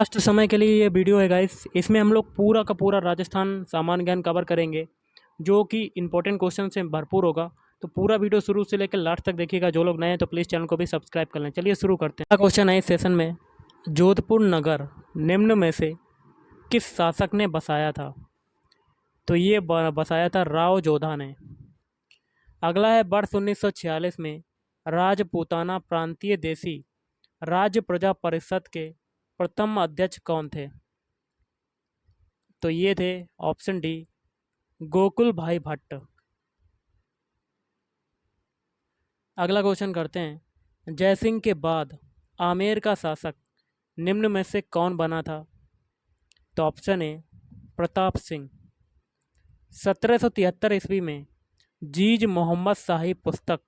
Last समय के लिए ये वीडियो है गाइस। इसमें हम लोग पूरा का पूरा राजस्थान सामान्य ज्ञान कवर करेंगे, जो कि इंपॉर्टेंट क्वेश्चन से भरपूर होगा। तो पूरा वीडियो शुरू से लेकर लास्ट तक देखिएगा। जो लोग नए हैं तो प्लीज़ चैनल को भी सब्सक्राइब कर लें। चलिए शुरू करते हैं। पहला क्वेश्चन है इस सेशन में, जोधपुर नगर निम्न में से किस शासक ने बसाया था? तो ये बसाया था राव जोधा ने। अगला है, वर्ष 1946 में राजपूताना प्रांतीय देशी राज्य प्रजा परिषद के प्रथम अध्यक्ष कौन थे? तो ये थे ऑप्शन डी, गोकुल भाई भट्ट। अगला क्वेश्चन करते हैं, जयसिंह के बाद आमेर का शासक निम्न में से कौन बना था? तो ऑप्शन ए, प्रताप सिंह। 1773 ईस्वी में जीज मोहम्मद शाही पुस्तक,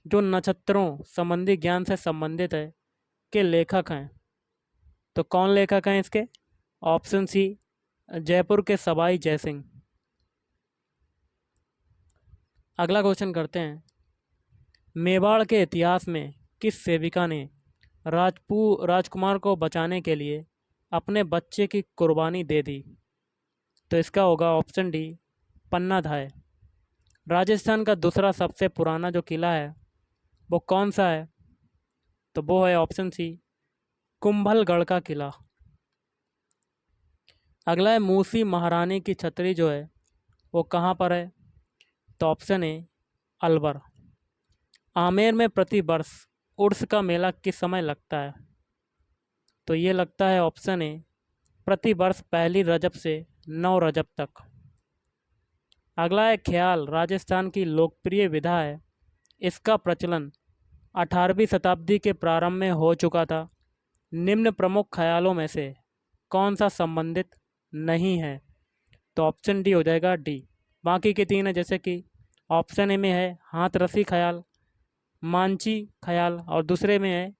जो नक्षत्रों संबंधी ज्ञान से संबंधित है, के लेखक हैं। तो कौन लेखक हैं इसके? ऑप्शन सी, जयपुर के सवाई जयसिंह। अगला क्वेश्चन करते हैं, मेवाड़ के इतिहास में किस सेविका ने राजकुमार को बचाने के लिए अपने बच्चे की कुर्बानी दे दी? तो इसका होगा ऑप्शन डी, पन्ना धाय। राजस्थान का दूसरा सबसे पुराना जो किला है वो कौन सा है? तो वो है ऑप्शन सी, कुंभलगढ़ का किला। अगला है, मूसी महारानी की छतरी जो है वो कहाँ पर है? तो ऑप्शन ए, अलवर। आमेर में प्रति वर्ष उर्स का मेला किस समय लगता है? तो ये लगता है ऑप्शन ए, प्रति वर्ष पहली रजब से 9 रजब तक। अगला है, ख्याल राजस्थान की लोकप्रिय विधा है। इसका प्रचलन 18वीं शताब्दी के प्रारंभ में हो चुका था। निम्न प्रमुख ख्यालों में से कौन सा संबंधित नहीं है? तो ऑप्शन डी हो जाएगा, डी। बाकी के तीन है, जैसे कि ऑप्शन ए में है हाथ रसी ख्याल, मांची ख्याल, और दूसरे में है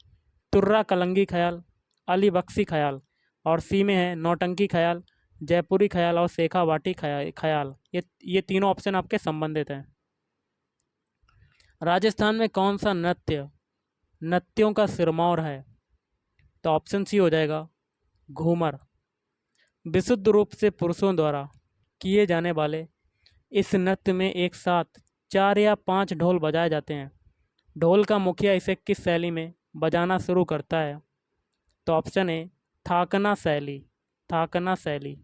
तुर्रा कलंगी ख्याल, अली बख्शी ख्याल, और सी में है नौटंकी ख्याल, जयपुरी ख्याल और शेखावाटी ख्याल। ये तीनों ऑप्शन आपके संबंधित हैं। राजस्थान में कौन सा नृत्य नृत्यों का सिरमौर है? तो ऑप्शन सी हो जाएगा, घूमर। विशुद्ध रूप से पुरुषों द्वारा किए जाने वाले इस नृत्य में एक साथ 4 या 5 ढोल बजाए जाते हैं। ढोल का मुखिया इसे किस शैली में बजाना शुरू करता है? तो ऑप्शन ए, थाकना शैली। थाकना शैली।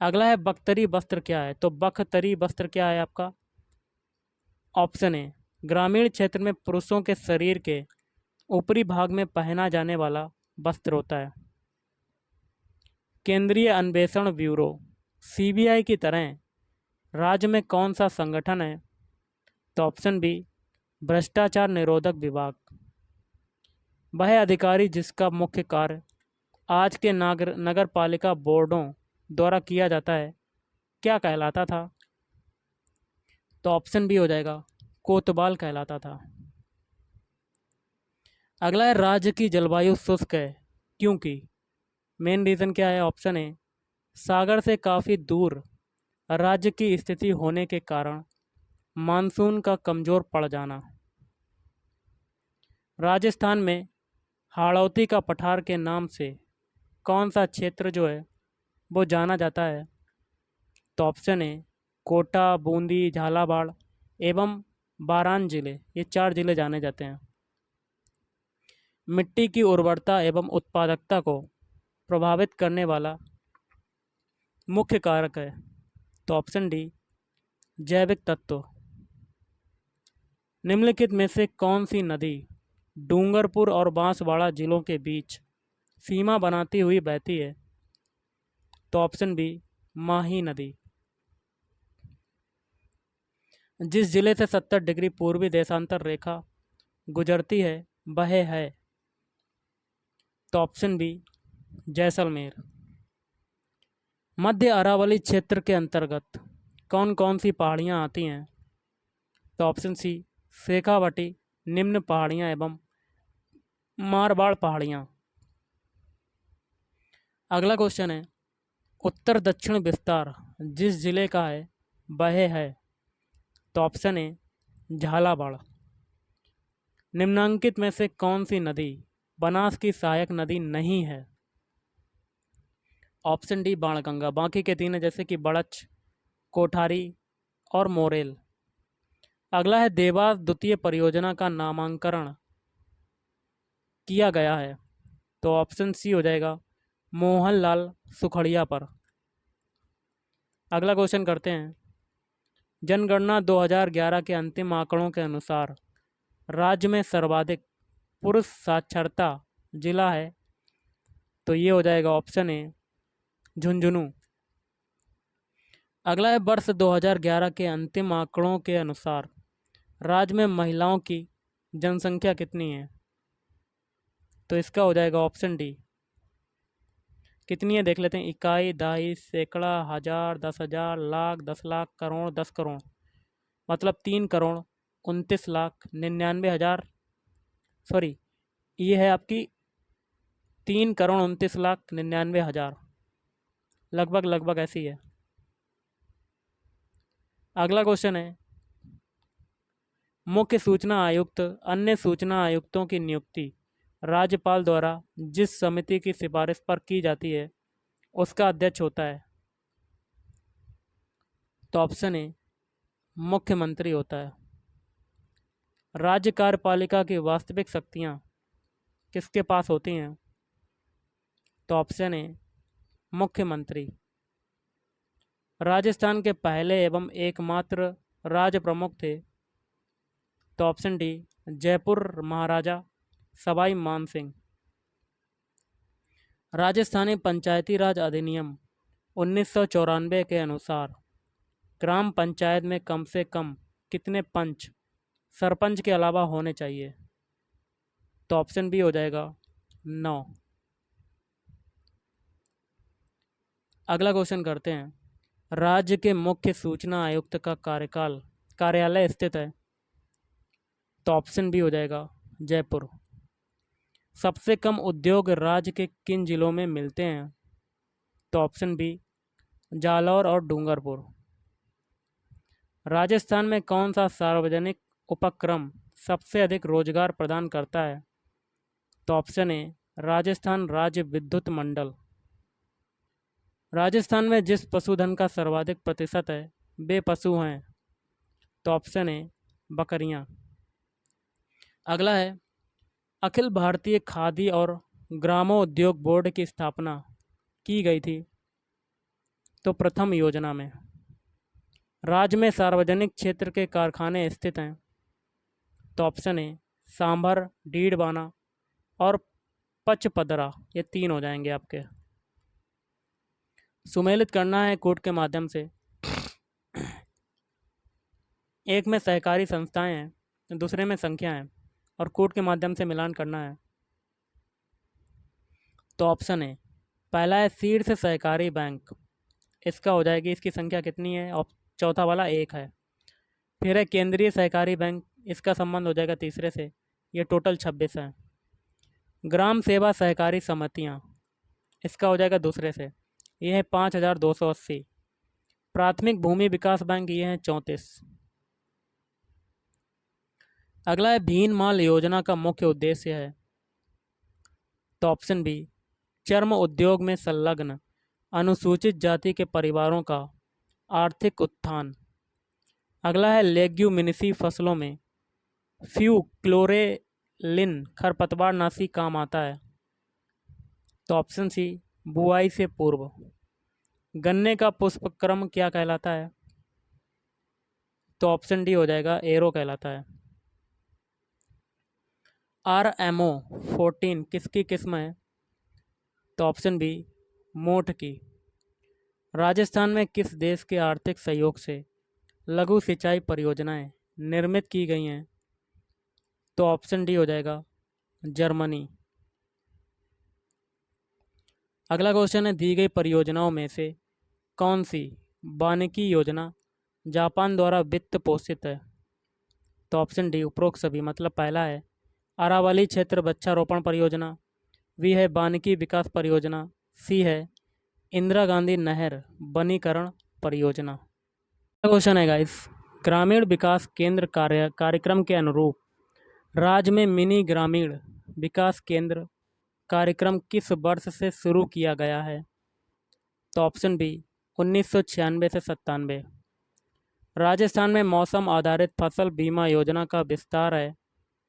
अगला है, बख्तरी वस्त्र क्या है? तो बख्तरी वस्त्र क्या है आपका? ऑप्शन ए, ग्रामीण क्षेत्र में पुरुषों के शरीर के ऊपरी भाग में पहना जाने वाला वस्त्र होता है। केंद्रीय अन्वेषण ब्यूरो सीबीआई की तरह राज्य में कौन सा संगठन है? तो ऑप्शन बी, भ्रष्टाचार निरोधक विभाग। वह अधिकारी जिसका मुख्य कार्य आज के नगर पालिका बोर्डों द्वारा किया जाता है, क्या कहलाता था? तो ऑप्शन बी हो जाएगा, कोतवाल कहलाता था। अगला है, राज्य की जलवायु शुष्क है क्योंकि मेन रीज़न क्या है? ऑप्शन ए, सागर से काफ़ी दूर राज्य की स्थिति होने के कारण मानसून का कमज़ोर पड़ जाना। राजस्थान में हाड़ौती का पठार के नाम से कौन सा क्षेत्र जो है वो जाना जाता है? तो ऑप्शन ए, कोटा, बूंदी, झालावाड़ एवं बारान जिले, ये 4 जिले जाने जाते हैं। मिट्टी की उर्वरता एवं उत्पादकता को प्रभावित करने वाला मुख्य कारक है? तो ऑप्शन डी, जैविक तत्व। निम्नलिखित में से कौन सी नदी डूंगरपुर और बांसवाड़ा जिलों के बीच सीमा बनाती हुई बहती है? तो ऑप्शन बी, माही नदी। जिस जिले से 70 डिग्री पूर्वी देशांतर रेखा गुजरती है वह है? तो ऑप्शन बी, जैसलमेर। मध्य अरावली क्षेत्र के अंतर्गत कौन कौन सी पहाड़ियाँ आती हैं? तो ऑप्शन सी, शेखावाटी, निम्न पहाड़ियाँ एवं मारवाड़ पहाड़ियाँ। अगला क्वेश्चन है, उत्तर दक्षिण विस्तार जिस जिले का है वह है? तो ऑप्शन ए, झालावाड़। निम्नांकित में से कौन सी नदी बनास की सहायक नदी नहीं है? Option D Banganga. बाकी के तीन है जैसे कि बड़च, कोठारी और मोरेल। अगला है देवास द्वितीय परियोजना का नामांकन किया गया है? तो ऑप्शन सी हो जाएगा मोहनलाल सुखड़िया पर। अगला क्वेश्चन करते हैं। जनगणना 2011 के अंतिम आंकड़ों के अनुसार राज्य में सर्वाधिक पुरुष साक्षरता जिला है? तो ये हो जाएगा ऑप्शन ए झुंझुनू। अगला है वर्ष 2011 के अंतिम आंकड़ों के अनुसार राज्य में महिलाओं की जनसंख्या कितनी है? तो इसका हो जाएगा ऑप्शन डी। कितनी है देख लेते हैं। इकाई, दहाई, सैकड़ा, हजार, 10,000, लाख, 10 लाख, करोड़, 10 करोड़। मतलब 3,29,99,000। सॉरी, ये है आपकी 3,29,99,000। लगभग लगभग ऐसी है। अगला क्वेश्चन है। मुख्य सूचना आयुक्त अन्य सूचना आयुक्तों की नियुक्ति राज्यपाल द्वारा जिस समिति की सिफारिश पर की जाती है उसका अध्यक्ष होता है? तो ऑप्शन ए मुख्यमंत्री होता है। राज्य कार्यपालिका की वास्तविक शक्तियां किसके पास होती हैं? तो ऑप्शन ए मुख्यमंत्री। राजस्थान के पहले एवं एकमात्र राज प्रमुख थे? तो ऑप्शन डी जयपुर महाराजा सवाई मान सिंह। राजस्थानी पंचायती राज अधिनियम 1994 के अनुसार ग्राम पंचायत में कम से कम कितने पंच सरपंच के अलावा होने चाहिए? तो ऑप्शन बी हो जाएगा 9। अगला क्वेश्चन करते हैं। राज्य के मुख्य सूचना आयुक्त का कार्यालय स्थित है? तो ऑप्शन बी हो जाएगा जयपुर। सबसे कम उद्योग राज्य के किन जिलों में मिलते हैं? तो ऑप्शन बी जालौर और डूंगरपुर। राजस्थान में कौन सा सार्वजनिक उपक्रम सबसे अधिक रोजगार प्रदान करता है? तो ऑप्शन ए राजस्थान राज्य विद्युत मंडल। राजस्थान में जिस पशुधन का सर्वाधिक प्रतिशत है वे पशु हैं? तो ऑप्शन ए बकरियां। अगला है। अखिल भारतीय खादी और ग्रामोद्योग बोर्ड की स्थापना की गई थी? तो प्रथम योजना में। राज्य में सार्वजनिक क्षेत्र के कारखाने स्थित हैं? तो ऑप्शन ए सांभर, डीडवाना और पचपदरा। ये 3 हो जाएंगे आपके। सुमेलित करना है कोड के माध्यम से। एक में सहकारी संस्थाएं हैं, दूसरे में संख्या है और कोड के माध्यम से मिलान करना है। तो ऑप्शन है पहला है शीर्ष सहकारी बैंक। इसका हो जाएगी, इसकी संख्या कितनी है? और चौथा वाला 1 है। फिर है केंद्रीय सहकारी बैंक, इसका संबंध हो जाएगा तीसरे से। ये टोटल 26 है। ग्राम सेवा सहकारी समितियाँ, इसका हो जाएगा दूसरे से। ये है 5,280। प्राथमिक भूमि विकास बैंक, ये है 34। अगला है भीनमाल योजना का मुख्य उद्देश्य है? तो ऑप्शन बी चर्म उद्योग में संलग्न अनुसूचित जाति के परिवारों का आर्थिक उत्थान। अगला है लेग्यूमिनेसी फसलों में फ्यूक्लोरेलिन खरपतवारनाशी काम आता है? तो ऑप्शन सी बुआई से पूर्व। गन्ने का पुष्पक्रम क्या कहलाता है? तो ऑप्शन डी हो जाएगा एरो कहलाता है। RMO 14 किसकी किस्म है? तो ऑप्शन बी मोठ की। राजस्थान में किस देश के आर्थिक सहयोग से लघु सिंचाई परियोजनाएं निर्मित की गई हैं? तो ऑप्शन डी हो जाएगा जर्मनी। अगला क्वेश्चन है दी गई परियोजनाओं में से कौन सी वानिकी योजना जापान द्वारा वित्त पोषित है? तो ऑप्शन डी उपरोक्त सभी। मतलब पहला है अरावली क्षेत्र वृक्षारोपण परियोजना, बी है वानिकी विकास परियोजना, सी है इंदिरा गांधी नहर वनीकरण परियोजना। क्वेश्चन है गाइस, ग्रामीण विकास केंद्र कार्यक्रम के अनुरूप राज्य में मिनी ग्रामीण विकास केंद्र कार्यक्रम किस वर्ष से शुरू किया गया है? तो ऑप्शन बी 1996 से 97। राजस्थान में मौसम आधारित फसल बीमा योजना का विस्तार है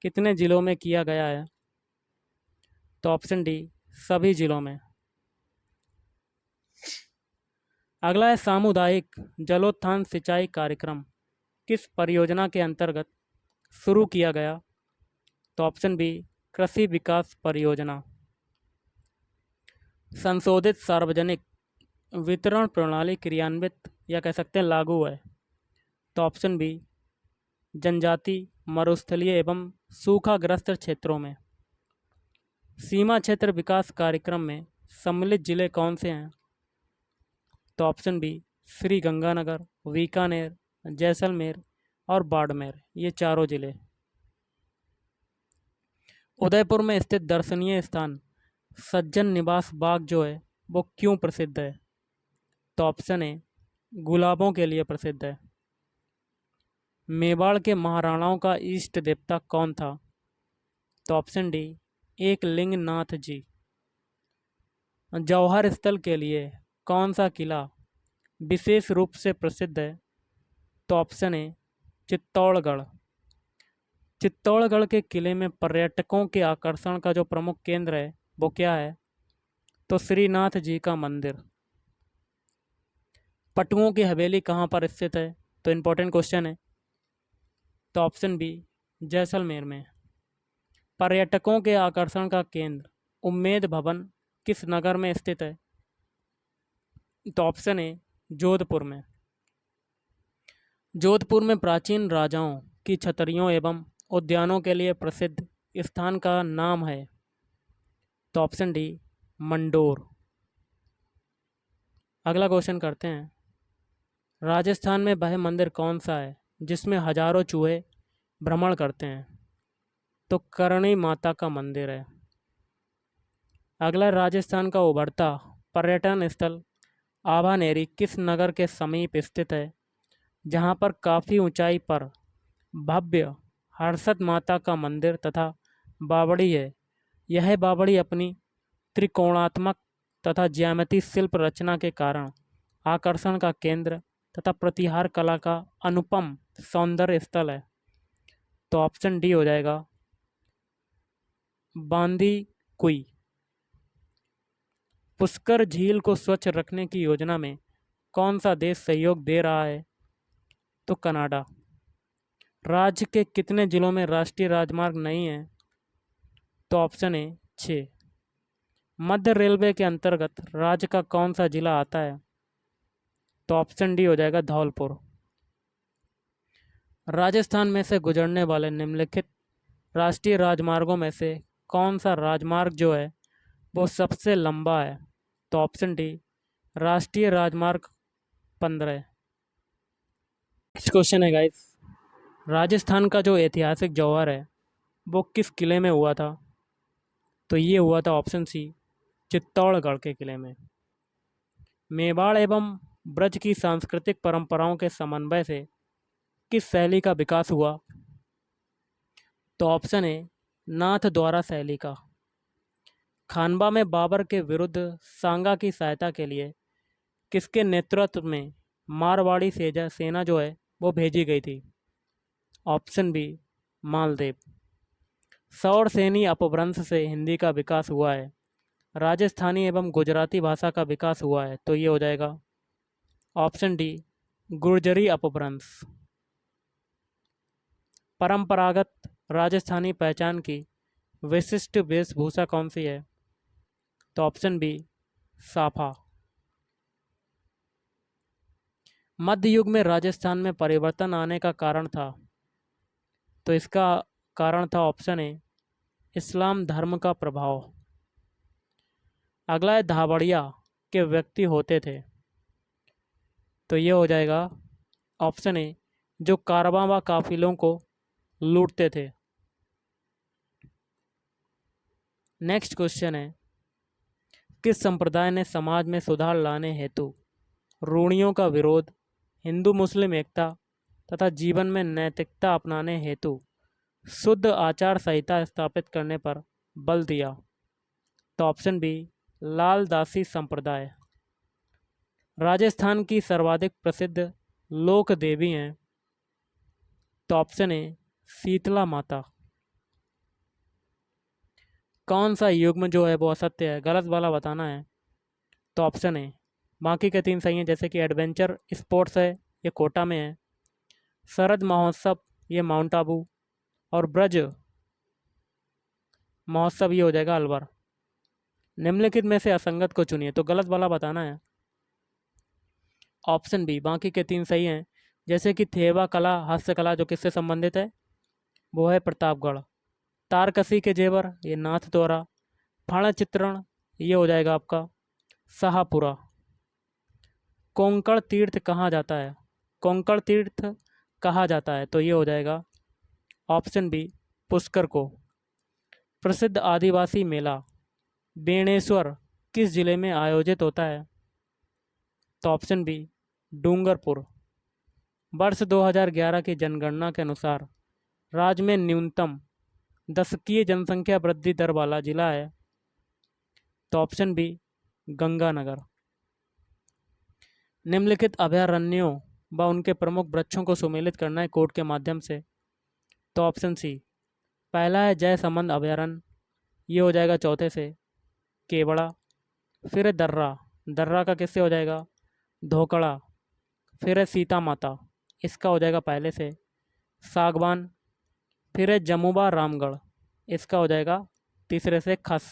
कितने जिलों में किया गया है? तो ऑप्शन डी सभी जिलों में। अगला है सामुदायिक जलोत्थान सिंचाई कार्यक्रम किस परियोजना के अंतर्गत शुरू किया गया? तो ऑप्शन बी कृषि विकास परियोजना। संशोधित सार्वजनिक वितरण प्रणाली क्रियान्वित या कह सकते हैं लागू है? तो ऑप्शन बी जनजाति मरुस्थलीय एवं सूखाग्रस्त क्षेत्रों में। सीमा क्षेत्र विकास कार्यक्रम में सम्मिलित जिले कौन से हैं? तो ऑप्शन बी श्री गंगानगर, बीकानेर, जैसलमेर और बाड़मेर, ये चारों जिले। उदयपुर में स्थित दर्शनीय स्थान सज्जन निवास बाग जो है वो क्यों प्रसिद्ध है? तो ऑप्शन ए गुलाबों के लिए प्रसिद्ध है। मेवाड़ के महाराणाओं का इष्ट देवता कौन था? तो ऑप्शन डी एकलिंग नाथ जी। जौहर स्थल के लिए कौन सा किला विशेष रूप से प्रसिद्ध है? तो ऑप्शन ए चित्तौड़गढ़। चित्तौड़गढ़ के किले में पर्यटकों के आकर्षण का जो प्रमुख केंद्र है वो क्या है? तो श्रीनाथ जी का मंदिर। पटुओं की हवेली कहाँ पर स्थित है? तो इम्पोर्टेंट क्वेश्चन है। तो ऑप्शन बी जैसलमेर में। पर्यटकों के आकर्षण का केंद्र उम्मेद भवन किस नगर में स्थित है? तो ऑप्शन ए जोधपुर में। जोधपुर में प्राचीन राजाओं की छतरियों एवं उद्यानों के लिए प्रसिद्ध स्थान का नाम है? तो ऑप्शन डी मंडोर। अगला क्वेश्चन करते हैं। राजस्थान में वह मंदिर कौन सा है जिसमें हजारों चूहे भ्रमण करते हैं? तो करणी माता का मंदिर है। अगला राजस्थान का उभरता पर्यटन स्थल आभानेरी किस नगर के समीप स्थित है जहां पर काफ़ी ऊंचाई पर भव्य हर्षद माता का मंदिर तथा बावड़ी है? यह बावड़ी अपनी त्रिकोणात्मक तथा ज्यामितीय शिल्प रचना के कारण आकर्षण का केंद्र तथा प्रतिहार कला का अनुपम सौंदर्य स्थल है। तो ऑप्शन डी हो जाएगा बांदीकुई। पुष्कर झील को स्वच्छ रखने की योजना में कौन सा देश सहयोग दे रहा है? तो कनाडा। राज्य के कितने जिलों में राष्ट्रीय राजमार्ग नहीं है? तो ऑप्शन ए 6। मध्य रेलवे के अंतर्गत राज्य का कौन सा जिला आता है? तो ऑप्शन डी हो जाएगा धौलपुर। राजस्थान में से गुजरने वाले निम्नलिखित राष्ट्रीय राजमार्गों में से कौन सा राजमार्ग जो है वो सबसे लंबा है? तो ऑप्शन डी राष्ट्रीय राजमार्ग 15। नेक्स्ट क्वेश्चन है गाइस, राजस्थान का जो ऐतिहासिक जौहर है वो किस किले में हुआ था? तो ये हुआ था ऑप्शन सी चित्तौड़गढ़ के किले में। मेवाड़ एवं ब्रज की सांस्कृतिक परंपराओं के समन्वय से किस शैली का विकास हुआ? तो ऑप्शन ए नाथ द्वारा शैली का। खानवा में बाबर के विरुद्ध सांगा की सहायता के लिए किसके नेतृत्व में मारवाड़ी सेना जो है वो भेजी गई थी? Option B Maldev. सौरसेनी अपभ्रंश से हिंदी का विकास हुआ है, राजस्थानी एवं गुजराती भाषा का विकास हुआ है, तो ये हो जाएगा ऑप्शन डी गुर्जरी अपभ्रंश। परंपरागत राजस्थानी पहचान की विशिष्ट वेशभूषा कौन सी है? तो ऑप्शन बी साफा। मध्य युग में राजस्थान में परिवर्तन आने का कारण था? तो इसका कारण था ऑप्शन ए इस्लाम धर्म का प्रभाव। अगला है धावड़िया के व्यक्ति होते थे, तो ये हो जाएगा ऑप्शन ए जो कारवां व काफिलों को लूटते थे। नेक्स्ट क्वेश्चन है, किस संप्रदाय ने समाज में सुधार लाने हेतु रूढ़ियों का विरोध, हिंदू मुस्लिम एकता तथा जीवन में नैतिकता अपनाने हेतु शुद्ध आचार संहिता स्थापित करने पर बल दिया? तो ऑप्शन बी लाल दासी संप्रदाय। राजस्थान की सर्वाधिक प्रसिद्ध लोक देवी हैं? तो ऑप्शन ए शीतला माता। कौन सा युग्म जो है वो असत्य है, गलत वाला बताना है। तो ऑप्शन ए, बाकी के तीन सही हैं, जैसे कि एडवेंचर स्पोर्ट्स है, ये कोटा में है। शरद महोत्सव, ये माउंट आबू। और ब्रज महोत्सव, ये हो जाएगा अलवर। निम्नलिखित में से असंगत को चुनिए, तो गलत वाला बताना है। ऑप्शन बी, बाकी के तीन सही हैं, जैसे कि थेवा कला, हस्तकला, जो किससे संबंधित है, वो है प्रतापगढ़। तारकसी के जेवर, ये नाथ द्वारा। फण चित्रण, ये हो जाएगा आपका शाहपुरा। कोंकण तीर्थ कहाँ जाता है? कोंकण तीर्थ कहाँ जाता है, तो ये हो जाएगा ऑप्शन बी पुष्कर को। प्रसिद्ध आदिवासी मेला बेणेश्वर किस जिले में आयोजित होता है? तो ऑप्शन बी डूंगरपुर। वर्ष 2011 की जनगणना के अनुसार राज्य में न्यूनतम दशकीय जनसंख्या वृद्धि दर वाला जिला है? तो ऑप्शन बी गंगानगर। निम्नलिखित अभयारण्यों व उनके प्रमुख वृक्षों को सुमेलित करना है कोड के माध्यम से। तो ऑप्शन सी, पहला है जय संबंध अभयारण्य, ये हो जाएगा चौथे से केवड़ा। फिर है दर्रा, दर्रा का किससे हो जाएगा धोकड़ा। फिर है सीता माता, इसका हो जाएगा पहले से सागवान। फिर है जमुबा रामगढ़, इसका हो जाएगा तीसरे से खस।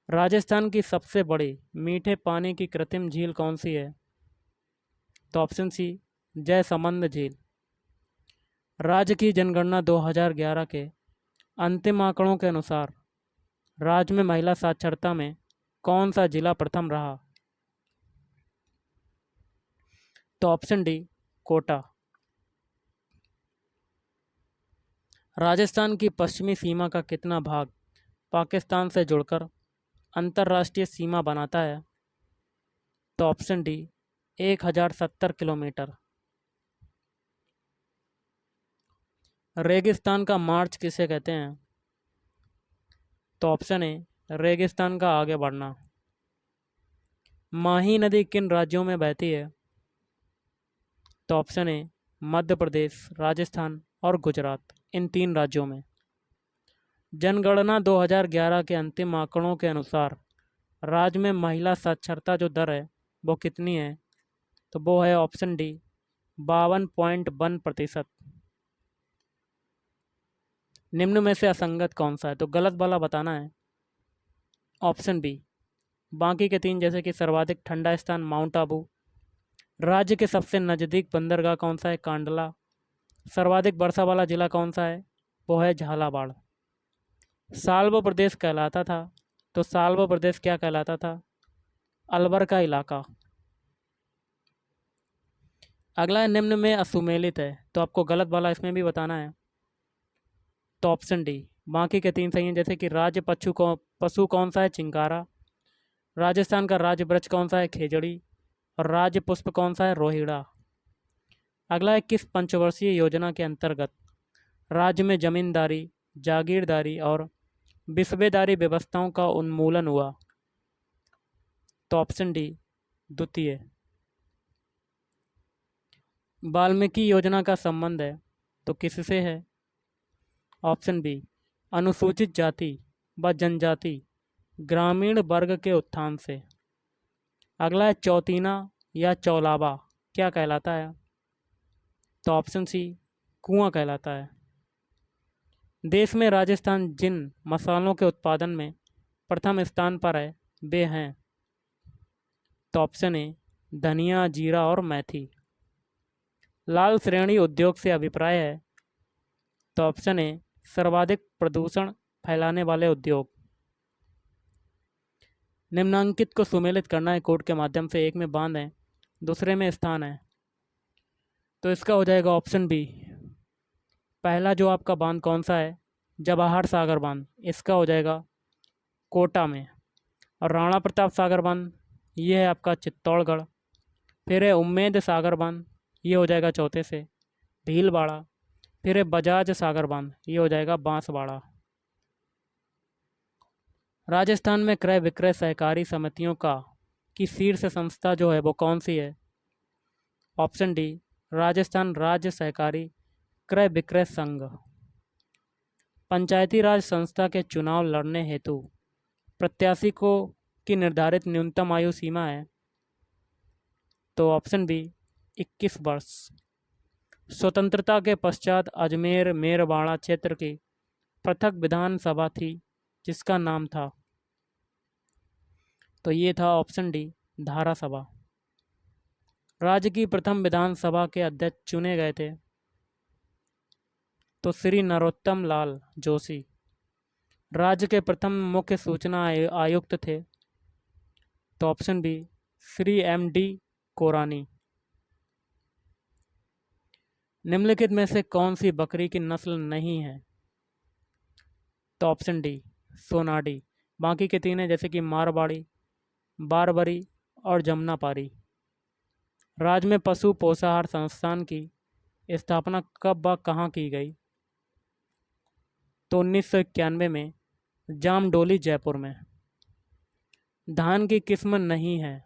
राजस्थान की सबसे बड़ी मीठे पानी की कृत्रिम झील कौन सी है? तो ऑप्शन सी जय संबंध झील। राज्य की जनगणना 2011 के अंतिम आंकड़ों के अनुसार राज्य में महिला साक्षरता में कौन सा जिला प्रथम रहा? तो ऑप्शन डी कोटा। राजस्थान की पश्चिमी सीमा का कितना भाग पाकिस्तान से जुड़कर अंतर्राष्ट्रीय सीमा बनाता है? तो ऑप्शन डी 1070 किलोमीटर। रेगिस्तान का मार्च किसे कहते हैं? तो ऑप्शन ए रेगिस्तान का आगे बढ़ना। माही नदी किन राज्यों में बहती है? तो ऑप्शन ए मध्य प्रदेश, राजस्थान और गुजरात, इन तीन राज्यों में। जनगणना 2011 के अंतिम आंकड़ों के अनुसार राज्य में महिला साक्षरता जो दर है वो कितनी है? तो वो है ऑप्शन डी 52.1%। निम्न में से असंगत कौन सा है, तो गलत वाला बताना है। ऑप्शन बी, बाकी के तीन, जैसे कि सर्वाधिक ठंडा स्थान माउंट आबू। राज्य के सबसे नज़दीक बंदरगाह कौन सा है? कांडला। सर्वाधिक वर्षा वाला जिला कौन सा है? वो है झालावाड़। साल्व प्रदेश कहलाता था, तो साल्व प्रदेश क्या कहलाता था? अलवर का इलाका। अगला है निम्न में असुमेलित है, तो आपको गलत वाला इसमें भी बताना है। तो ऑप्शन डी, बाकी के तीन सही हैं, जैसे कि राज्य पशु कौन सा है? चिंकारा। राजस्थान का राज्य वृक्ष कौन सा है? खेजड़ी। और राज्य पुष्प कौन सा है? रोहिड़ा। अगला है किस पंचवर्षीय योजना के अंतर्गत राज्य में जमींदारी, जागीरदारी और बिस्बेदारी व्यवस्थाओं का उन्मूलन हुआ? तो ऑप्शन डी द्वितीय। वाल्मीकि योजना का संबंध है तो किससे है? ऑप्शन बी अनुसूचित जाति व जनजाति ग्रामीण वर्ग के उत्थान से। अगला है चौतीना या चौलावा क्या कहलाता है? तो ऑप्शन सी कुआं कहलाता है। देश में राजस्थान जिन मसालों के उत्पादन में प्रथम स्थान पर है वे हैं? तो ऑप्शन ए धनिया, जीरा और मेथी। लाल श्रेणी उद्योग से अभिप्राय है? तो ऑप्शन ए सर्वाधिक प्रदूषण फैलाने वाले उद्योग। निम्नांकित को सुमेलित करना है कोड के माध्यम से। एक में बांध है, दूसरे में स्थान है, तो इसका हो जाएगा ऑप्शन बी। पहला जो आपका बांध कौन सा है? जवाहर सागर बांध, इसका हो जाएगा कोटा में। और राणा प्रताप सागर बांध ये है आपका चित्तौड़गढ़। फिर है उम्मेद सागर बांध, ये हो जाएगा चौथे से भीलवाड़ा। फिर है बजाज सागर बांध, ये हो जाएगा बांसवाड़ा। राजस्थान में क्रय विक्रय सहकारी समितियों का की शीर्ष संस्था जो है वो कौन सी है? ऑप्शन डी, राजस्थान राज्य सहकारी क्रय विक्रय संघ। पंचायती राज संस्था के चुनाव लड़ने हेतु प्रत्याशी को की निर्धारित न्यूनतम आयु सीमा है? तो ऑप्शन बी, 21 वर्ष। स्वतंत्रता के पश्चात अजमेर मेरवाड़ा क्षेत्र की पृथक विधानसभा थी जिसका नाम था? तो ये था ऑप्शन डी, धारा सभा। राज्य की प्रथम विधानसभा के अध्यक्ष चुने गए थे? तो श्री नरोत्तम लाल जोशी। राज्य के प्रथम मुख्य सूचना आयुक्त थे? तो option B, Shri M D Korani. निम्नलिखित में से कौन सी बकरी की नस्ल नहीं है? तो ऑप्शन डी, सोनाडी। बाकी के तीन हैं जैसे कि मारवाड़ी, बारबरी और जमुनापारी। राज्य में पशु पोषाहार संस्थान की स्थापना कब व कहाँ की गई? तो 1991 में जामडोली जयपुर में। धान की किस्म नहीं है?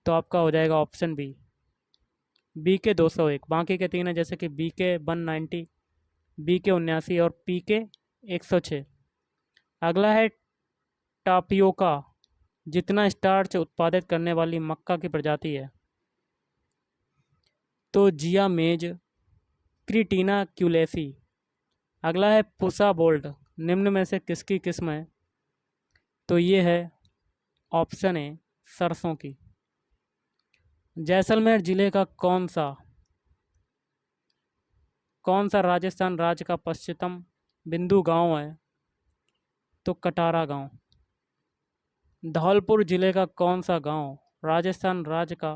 तो आपका हो जाएगा ऑप्शन बी, BK 201। बाकी के तीन है जैसे कि BK 190, BK 79 और PK 106। अगला है टापियोका, जितना स्टार्च उत्पादित करने वाली मक्का की प्रजाति है? तो जिया मेज, क्रिटीना क्यूलेसी। अगला है पुसा बोल्ट, निम्न में से किसकी किस्म है? तो ये है ऑप्शन ए, सरसों की। जैसलमेर जिले का कौन सा राजस्थान राज्य का पश्चिमतम बिंदु गांव है? तो कटारा गांव। धौलपुर जिले का कौन सा गांव राजस्थान राज्य का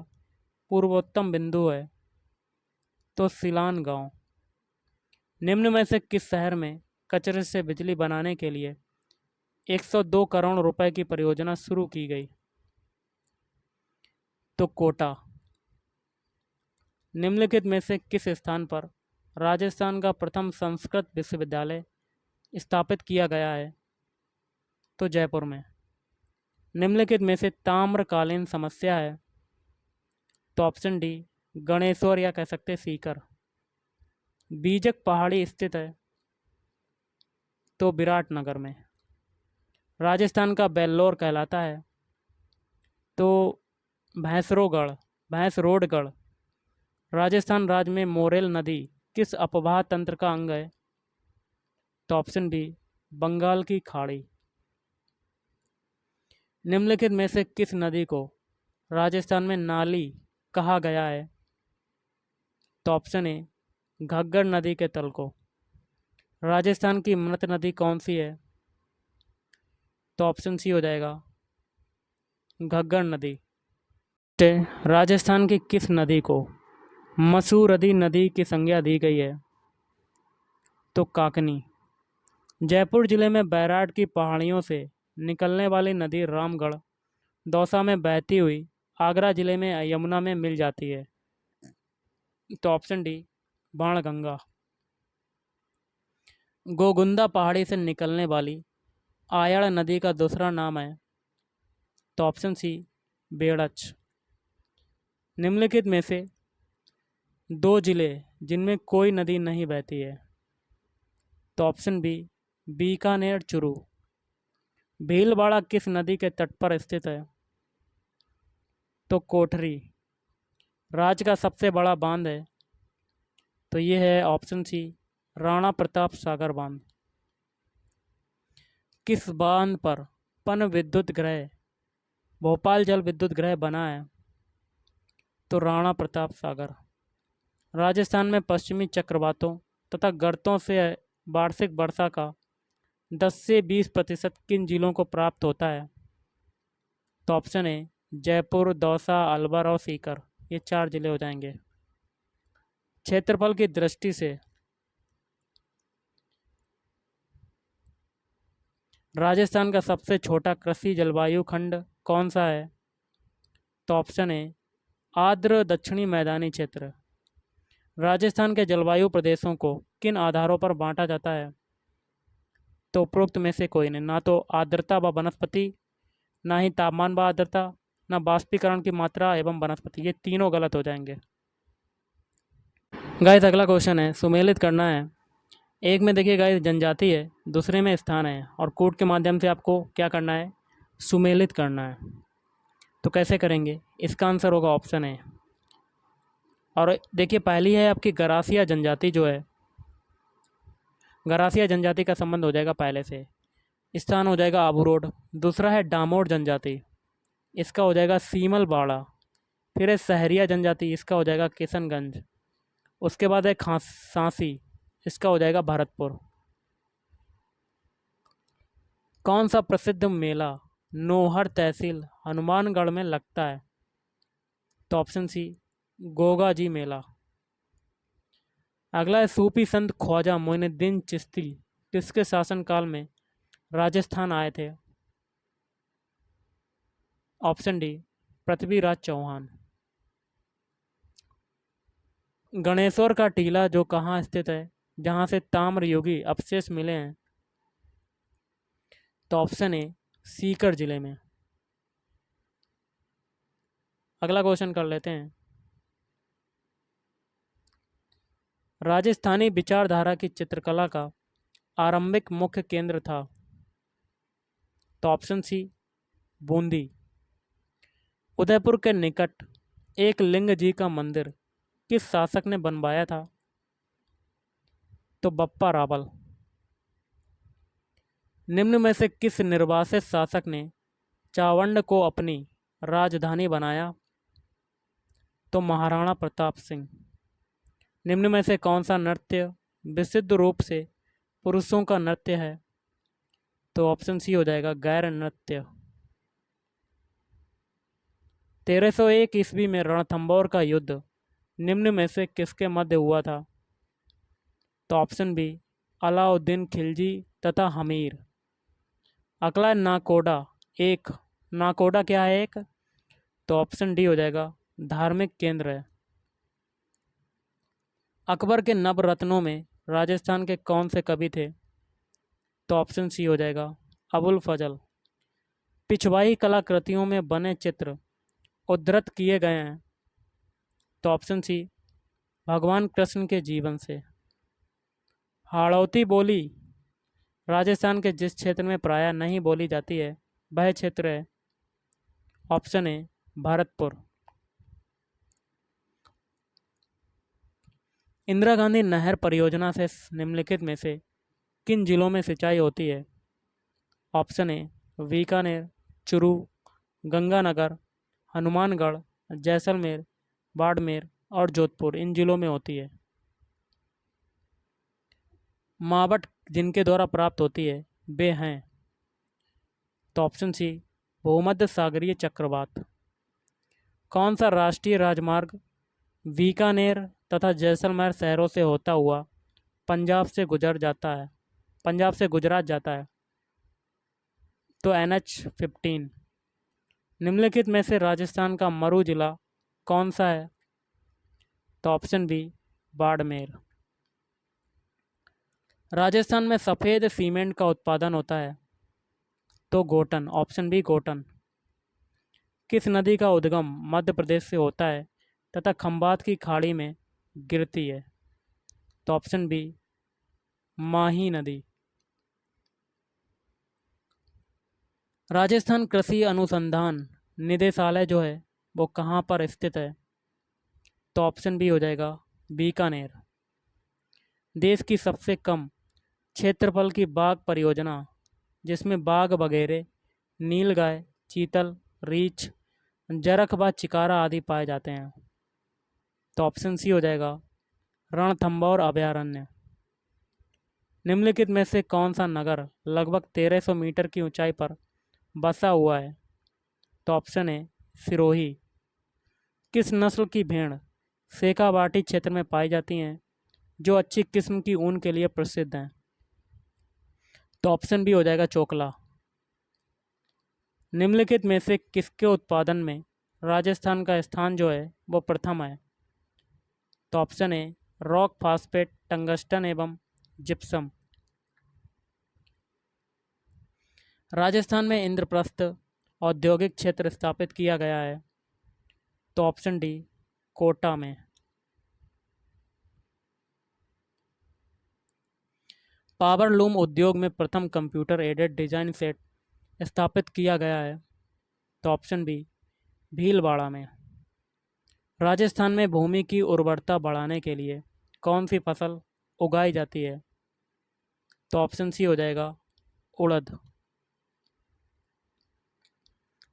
पूर्वोत्तम बिंदु है? तो सिलान गांव। निम्न में से किस शहर में कचरे से बिजली बनाने के लिए 102 करोड़ रुपए की परियोजना शुरू की गई? तो कोटा। निम्नलिखित में से किस स्थान पर राजस्थान का प्रथम संस्कृत विश्वविद्यालय स्थापित किया गया है? तो जयपुर में। निम्नलिखित में से ताम्रकालीन समस्या है? तो ऑप्शन डी, गणेश्वर या कह सकते सीकर। बीजक पहाड़ी स्थित है? तो विराटनगर में। राजस्थान का बेल्लोर कहलाता है? तो भैंसरोडगढ़। राजस्थान राज्य में मोरेल नदी किस अपवाह तंत्र का अंग है? तो ऑप्शन बी, बंगाल की खाड़ी। निम्नलिखित में से किस नदी को राजस्थान में नाली कहा गया है? तो ऑप्शन ए, घग्गर नदी के तल को। राजस्थान की मृत नदी कौन सी है? तो ऑप्शन सी हो जाएगा, घग्गर नदी। राजस्थान की किस नदी को मसूरदी नदी की संज्ञा दी गई है? तो काकनी। जयपुर जिले में बैराट की पहाड़ियों से निकलने वाली नदी रामगढ़ दौसा में बहती हुई आगरा जिले में यमुना में मिल जाती है? तो ऑप्शन डी, बाणगंगा। गोगुंदा पहाड़ी से निकलने वाली आयड़ नदी का दूसरा नाम है? तो ऑप्शन सी, बेड़च। निम्नलिखित में से दो जिले जिनमें कोई नदी नहीं बहती है? तो ऑप्शन बी, बीकानेर चुरू। भीलवाड़ा किस नदी के तट पर स्थित है? तो कोठरी। राज्य का सबसे बड़ा बांध है? तो ये है ऑप्शन सी, राणा प्रताप सागर बांध। किस बांध पर पन विद्युत गृह भोपाल जल विद्युत गृह बना है? तो राणा प्रताप सागर। राजस्थान में पश्चिमी चक्रवातों तथा गर्तों से वार्षिक वर्षा का 10 से 20% किन जिलों को प्राप्त होता है? तो ऑप्शन ए, जयपुर, दौसा, अलवर और सीकर। ये 4 जिले हो जाएंगे। क्षेत्रफल की दृष्टि से राजस्थान का सबसे छोटा कृषि जलवायु खंड कौन सा है? तो ऑप्शन ए, आर्द्र दक्षिणी मैदानी क्षेत्र। राजस्थान के जलवायु प्रदेशों को किन आधारों पर बांटा जाता है? तो उपरोक्त में से कोई नहीं, ना तो आर्द्रता व वनस्पति, ना ही तापमान व आर्द्रता, ना बाष्पीकरण की मात्रा एवं वनस्पति, ये तीनों गलत हो जाएंगे। गाइस अगला क्वेश्चन है, सुमेलित करना है। एक में देखिए गाइस जनजाति है, दूसरे में स्थान है, और कोड के माध्यम से आपको क्या करना है? सुमेलित करना है। तो कैसे करेंगे? इसका आंसर होगा ऑप्शन है। और देखिए पहली है आपकी गरासिया जनजाति जो है, गरासिया जनजाति का संबंध हो जाएगा पहले से, स्थान हो जाएगा आबू रोड। दूसरा है डामोर जनजाति, इसका हो जाएगा सीमल बाड़ा। फिर है सहरिया जनजाति, इसका हो जाएगा किशनगंज। उसके बाद है सांसी, इसका हो जाएगा भरतपुर। कौन सा प्रसिद्ध मेला नौहर तहसील हनुमानगढ़ में लगता है? तो ऑप्शन सी गोगा जी मेला। अगला है सूफी संत ख्वाजा मोइनुद्दीन चिश्ती किसके शासनकाल में राजस्थान आए थे? Option D Prithviraj Chauhan. गणेश्वर का टीला जो कहाँ स्थित है, जहाँ से ताम्र युगी अवशेष मिले हैं? तो ऑप्शन ए सीकर जिले में। अगला क्वेश्चन कर लेते हैं। राजस्थानी विचारधारा की चित्रकला का आरंभिक मुख्य केंद्र था? तो ऑप्शन सी बूंदी। उदयपुर के निकट एक लिंग जी का मंदिर किस शासक ने बनवाया था? तो बप्पा रावल। निम्न में से किस निर्वासित शासक ने चावंड को अपनी राजधानी बनाया? तो महाराणा प्रताप सिंह। निम्न में से कौन सा नृत्य विशुद्ध रूप से पुरुषों का नृत्य है? तो ऑप्शन सी हो जाएगा गैर नृत्य। 1301 ईस्वी में रणथंबोर का युद्ध निम्न में से किसके मध्य हुआ था? तो ऑप्शन बी अलाउद्दीन खिलजी तथा हमीर। अगला नाकोडा एक, नाकोडा क्या है एक? तो ऑप्शन डी हो जाएगा धार्मिक केंद्र है। अकबर के नवरत्नों में राजस्थान के कौन से कवि थे? तो ऑप्शन सी हो जाएगा अबुल फजल। पिछवाई कलाकृतियों में बने चित्र उद्धृत किए गए हैं? तो ऑप्शन सी भगवान कृष्ण के जीवन से। हाड़ौती बोली राजस्थान के जिस क्षेत्र में प्रायः नहीं बोली जाती है वह क्षेत्र है? Option A Bharatpur. इंदिरा गांधी नहर परियोजना से निम्नलिखित में से किन जिलों में सिंचाई होती है? ऑप्शन ए बीकानेर, चुरू, गंगानगर, हनुमानगढ़, जैसलमेर, बाड़मेर और जोधपुर, इन जिलों में होती है। मावट जिनके द्वारा प्राप्त होती है वे हैं? तो ऑप्शन सी भूमध्य सागरीय चक्रवात। कौन सा राष्ट्रीय राजमार्ग बीकानेर तथा जैसलमेर शहरों से होता हुआ पंजाब से गुजरात जाता है? तो NH-15। निम्नलिखित में से राजस्थान का मरू जिला कौन सा है? तो ऑप्शन बी बाड़मेर। राजस्थान में सफ़ेद सीमेंट का उत्पादन होता है? तो गोटन, ऑप्शन बी गोटन। किस नदी का उद्गम मध्य प्रदेश से होता है तथा खंबात की खाड़ी में गिरती है? तो ऑप्शन बी माही नदी। राजस्थान कृषि अनुसंधान निदेशालय जो है वो कहाँ पर स्थित है? तो ऑप्शन बी हो जाएगा बीकानेर। देश की सबसे कम क्षेत्रफल की बाघ परियोजना जिसमें बाघ वगैरह, नीलगाय, चीतल, रीछ, जरख व चिकारा आदि पाए जाते हैं? तो ऑप्शन सी हो जाएगा रणथंबोर अभयारण्य। निम्नलिखित में से कौन सा नगर लगभग 1300 मीटर की ऊंचाई पर बसा हुआ है? तो ऑप्शन है सिरोही। किस नस्ल की भेड़ शेखावाटी क्षेत्र में पाई जाती हैं जो अच्छी किस्म की ऊन के लिए प्रसिद्ध हैं? तो ऑप्शन बी हो जाएगा चोकला। निम्नलिखित में से किसके उत्पादन में राजस्थान का स्थान जो है वो प्रथम है? तो option a rock phosphate, tungsten एवं जिप्सम। राजस्थान में इंद्रप्रस्थ औद्योगिक क्षेत्र स्थापित किया गया है। तो ऑप्शन डी, कोटा में। पावर लूम उद्योग में प्रथम कंप्यूटर एडेड डिजाइन सेट स्थापित किया गया है। तो ऑप्शन बी, भीलवाड़ा में। राजस्थान में भूमि की उर्वरता बढ़ाने के लिए कौन सी फसल उगाई जाती है? तो ऑप्शन सी हो जाएगा, उड़द।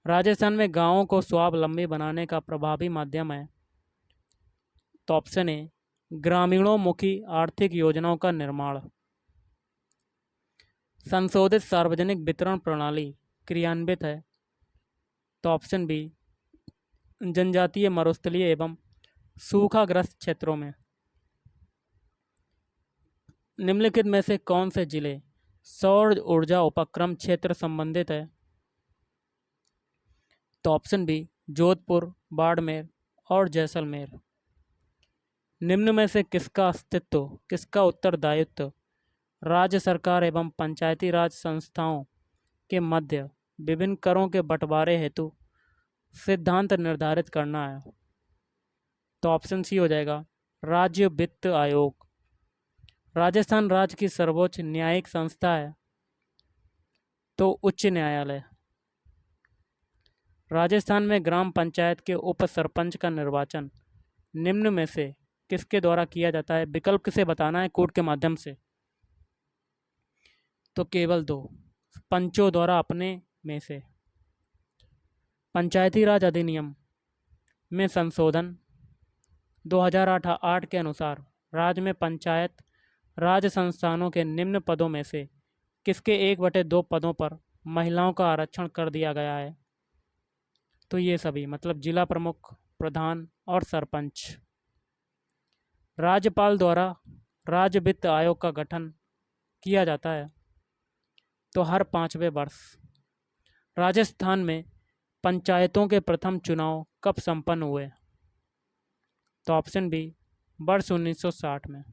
राजस्थान में गांवों को स्वावलंबी बनाने का प्रभावी माध्यम है। तो ऑप्शन ए, ग्रामीणोन्मुखी आर्थिक योजनाओं का निर्माण। संशोधित सार्वजनिक वितरण प्रणाली क्रियान्वित है। तो ऑप्शन बी, जनजातीय, मरुस्थलीय एवं सूखाग्रस्त क्षेत्रों में। निम्नलिखित में से कौन से जिले सौर ऊर्जा उपक्रम क्षेत्र संबंधित है? तो ऑप्शन बी, जोधपुर, बाड़मेर और जैसलमेर। निम्न में से किसका उत्तरदायित्व राज्य सरकार एवं पंचायती राज संस्थाओं के मध्य विभिन्न करों के बंटवारे हेतु सिद्धांत निर्धारित करना है? तो ऑप्शन सी हो जाएगा, राज्य वित्त आयोग। राजस्थान राज्य की सर्वोच्च न्यायिक संस्था है। तो उच्च न्यायालय। राजस्थान में ग्राम पंचायत के उप सरपंच का निर्वाचन निम्न में से किसके द्वारा किया जाता है? विकल्प से बताना है, कोर्ट के माध्यम से। तो केवल दो, पंचों द्वारा अपने में से। पंचायती राज अधिनियम में संशोधन 2008 के अनुसार राज्य में पंचायत राज संस्थानों के निम्न पदों में से किसके 1/2 पदों पर महिलाओं का आरक्षण कर दिया गया है? तो ये सभी, मतलब जिला प्रमुख, प्रधान और सरपंच। राज्यपाल द्वारा राज्य वित्त आयोग का गठन किया जाता है। तो हर 5वें वर्ष। राजस्थान में पंचायतों के प्रथम चुनाव कब संपन्न हुए? तो ऑप्शन बी, वर्ष 1960 में।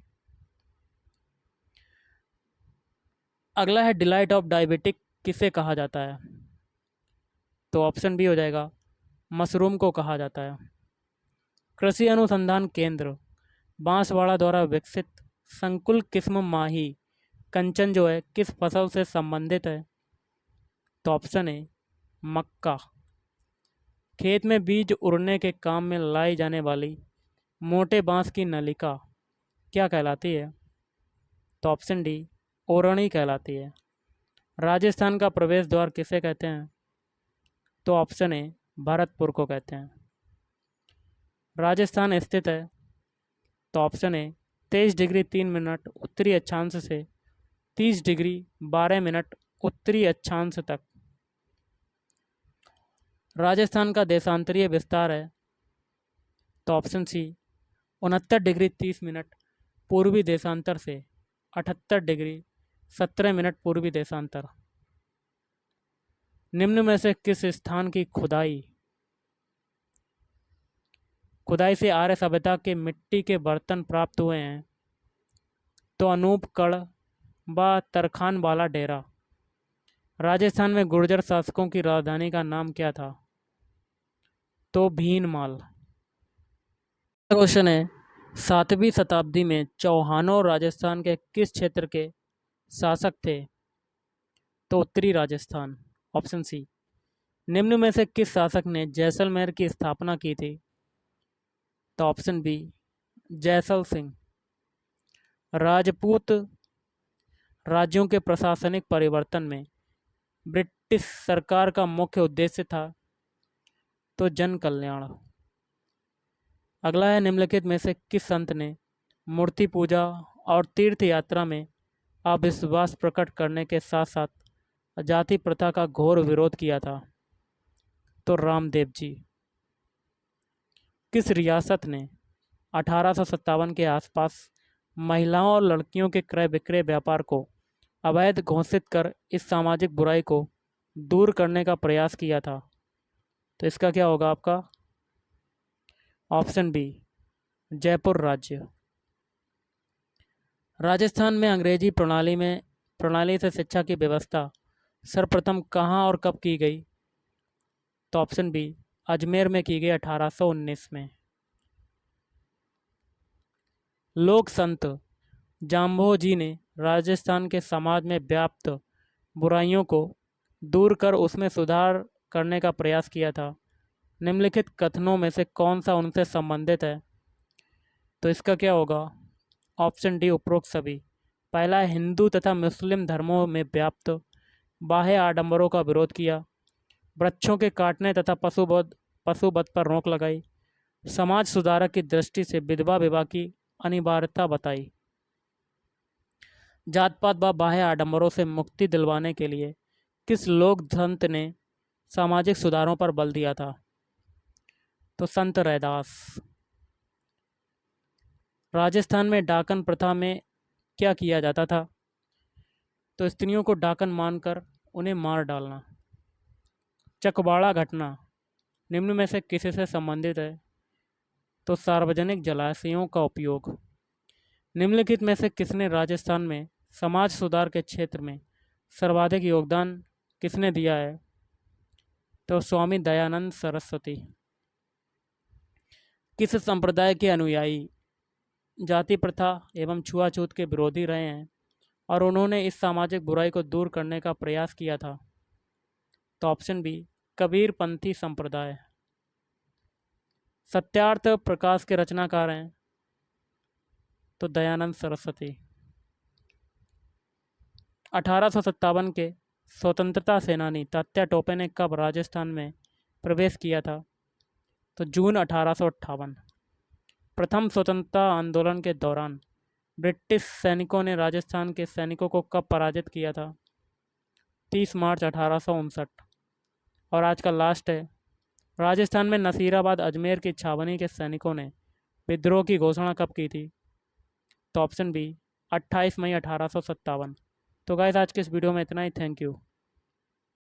अगला है, डिलाइट ऑफ डायबिटिक किसे कहा जाता है? तो ऑप्शन बी हो जाएगा, मशरूम को कहा जाता है। कृषि अनुसंधान केंद्र बांसवाड़ा द्वारा विकसित संकुल किस्म माही कंचन जो है किस फसल से संबंधित है? तो ऑप्शन ए, मक्का। खेत में बीज उड़ने के काम में लाई जाने वाली मोटे बांस की नलिका क्या कहलाती है? तो ऑप्शन डी, ओरणी कहलाती है। राजस्थान का प्रवेश द्वार किसे कहते हैं? तो ऑप्शन ए, भरतपुर को कहते हैं। राजस्थान स्थित है? तो ऑप्शन ए, 23 डिग्री 3 मिनट उत्तरी अक्षांश से 30 डिग्री 12 मिनट उत्तरी अक्षांश तक। राजस्थान का देशांतरीय विस्तार है? तो ऑप्शन सी, 69 डिग्री 30 मिनट पूर्वी देशांतर से 78 डिग्री 17 मिनट पूर्वी देशांतर। निम्न में से किस स्थान की खुदाई से आर्य सभ्यता के मिट्टी के बर्तन प्राप्त हुए हैं? तो अनूपगढ़ व तरखान वाला डेरा। राजस्थान में गुर्जर शासकों की राजधानी का नाम क्या था? तो भीनमाल। क्वेश्चन है, 7वीं शताब्दी में चौहानों राजस्थान के किस क्षेत्र के शासक थे? तो उत्तरी राजस्थान, ऑप्शन सी। निम्न में से किस शासक ने जैसलमेर की स्थापना की थी? तो ऑप्शन बी, जैसल सिंह। राजपूत राज्यों के प्रशासनिक परिवर्तन में ब्रिटिश सरकार का मुख्य उद्देश्य था? तो जन कल्याण। अगला है, निम्नलिखित में से किस संत ने मूर्ति पूजा और तीर्थ यात्रा में अविश्वास प्रकट करने के साथ साथ जाति प्रथा का घोर विरोध किया था? तो रामदेव जी। किस रियासत ने 1857 के आसपास महिलाओं और लड़कियों के क्रय विक्रय व्यापार को अवैध घोषित कर इस सामाजिक बुराई को दूर करने का प्रयास किया था? तो इसका क्या होगा आपका? ऑप्शन बी, जयपुर राज्य। राजस्थान में अंग्रेजी प्रणाली से शिक्षा की व्यवस्था सर्वप्रथम कहाँ और कब की गई? तो ऑप्शन बी, अजमेर में की गई 1819 में। लोक संत जाम्भोजी ने राजस्थान के समाज में व्याप्त बुराइयों को दूर कर उसमें सुधार करने का प्रयास किया था। निम्नलिखित कथनों में से कौन सा उनसे संबंधित है? तो इसका क्या होगा? ऑप्शन डी, उपरोक्त सभी। पहला है, हिंदू तथा मुस्लिम धर्मों में व्याप्त बाह्य आडंबरों का विरोध किया, वृक्षों के काटने तथा पशुवध पर रोक लगाई, समाज सुधारक की दृष्टि से विधवा विवाह की अनिवार्यता बताई, जात पात व बाह्य आडंबरों से मुक्ति दिलवाने के लिए किस लोक संत ने सामाजिक सुधारों पर बल दिया था? तो संत रैदास। राजस्थान में डाकन प्रथा में क्या किया जाता था? तो स्त्रियों को डाकन मानकर उन्हें मार डालना। चकवाड़ा घटना निम्न में से किसी से संबंधित है? तो सार्वजनिक जलाशयों का उपयोग। निम्नलिखित में से किसने राजस्थान में समाज सुधार के क्षेत्र में सर्वाधिक योगदान किसने दिया है? तो स्वामी दयानंद सरस्वती। किस संप्रदाय के अनुयायी जाति प्रथा एवं छुआछूत के विरोधी रहे हैं और उन्होंने इस सामाजिक बुराई को दूर करने का प्रयास किया था? तो ऑप्शन बी, कबीरपंथी संप्रदाय। सत्यार्थ प्रकाश के रचनाकार हैं? तो दयानंद सरस्वती। 1857 के स्वतंत्रता सेनानी तात्या टोपे ने कब राजस्थान में प्रवेश किया था? तो जून 1858। प्रथम स्वतंत्रता आंदोलन के दौरान ब्रिटिश सैनिकों ने राजस्थान के सैनिकों को कब पराजित किया था? 30 मार्च 1859। और आज का लास्ट है, राजस्थान में नसीराबाद अजमेर की छावनी के सैनिकों ने विद्रोह की घोषणा कब की थी? तो ऑप्शन बी, 28 मई 1857। तो गाइस, आज के इस वीडियो में इतना ही। Thank you.